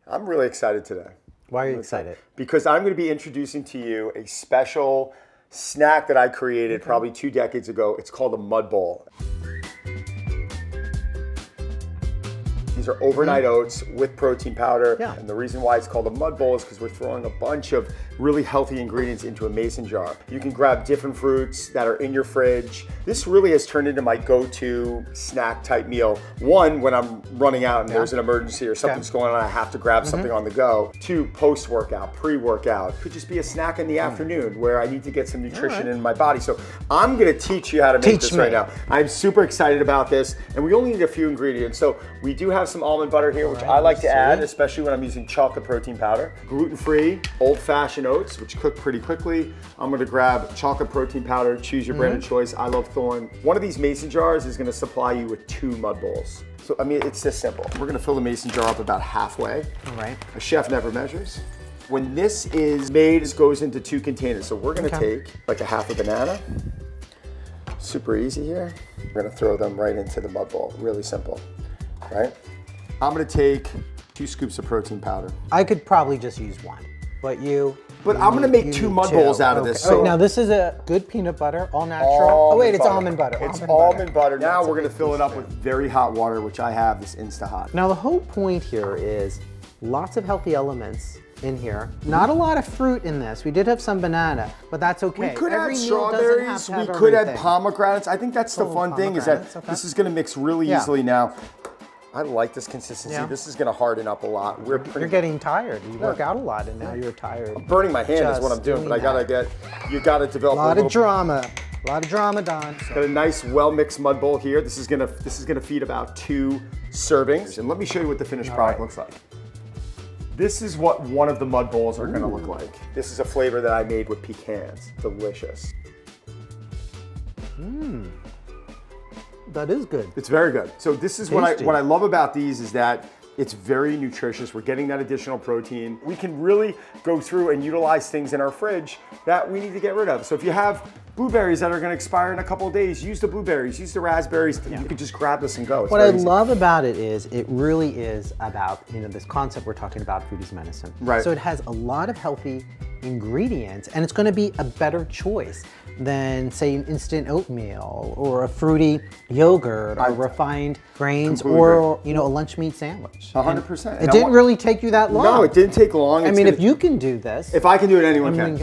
I'm really excited today. Why are you excited? Because I'm going to be introducing to you a special snack that I created probably 2 decades ago. It's called a Mudbowl. These are overnight oats with protein powder. Yeah. And the reason why it's called a Mudbowl is because we're throwing a bunch of really healthy ingredients into a mason jar. You can grab different fruits that are in your fridge. This really has turned into my go-to snack type meal. One, when I'm running out and there's an emergency or something's going on, I have to grab something on the go. 2, post-workout, pre-workout. Could just be a snack in the afternoon where I need to get some nutrition in my body. So I'm gonna teach you how to make this right now. I'm super excited about this, and we only need a few ingredients. So we do have some almond butter here, which I like to add, especially when I'm using chocolate protein powder. Gluten-free, old-fashioned oats, which cook pretty quickly. I'm gonna grab chocolate protein powder, choose your brand of choice. I love Thorn. One of these mason jars is gonna supply you with 2 Mudbowls. So, I mean, it's this simple. We're gonna fill the mason jar up about halfway. All right. A chef never measures. When this is made, this goes into 2 containers. So we're gonna take like a half a banana. Super easy here. We're gonna throw them right into the Mudbowl. Really simple, right? I'm gonna take 2 scoops of protein powder. I could probably just use 1, but I'm gonna make 2 Mudbowls out of this. So now this is a good peanut butter, all natural. Oh wait, it's almond butter. It's almond butter. Now we're gonna fill it up with very hot water, which I have, this Insta-Hot. Now the whole point here is lots of healthy elements in here. Not a lot of fruit in this. We did have some banana, but that's okay. We could Every add meal doesn't have strawberries, to have we could add everything. pomegranates. I think that's the fun thing is that pomegranates, this is gonna mix really easily now. I like this consistency. Yeah. This is gonna harden up a lot. You're getting tired. You work out a lot and now you're tired. Burning my hand is what I'm doing, but you gotta develop a lot of drama. A lot of drama, Don. Got a nice well-mixed Mudbowl here. This is gonna feed about 2 servings. And let me show you what the finished product looks like. This is what one of the Mudbowls are gonna look like. This is a flavor that I made with pecans. Delicious. That is good. It's very good. So this is what I love about these is that it's very nutritious. We're getting that additional protein. We can really go through and utilize things in our fridge that we need to get rid of. So if you have blueberries that are gonna expire in a couple of days, use the blueberries, use the raspberries. You can just grab this and go. It's what I easy. love about it is it really is about, this concept we're talking about, food is medicine. Right. So it has a lot of healthy ingredients and it's gonna be a better choice than say an instant oatmeal or a fruity yogurt or refined grains or a lunch meat sandwich. 100%. It didn't really take you that long. No, it didn't take long. I mean, if you can do this. If I can do it, anyone can.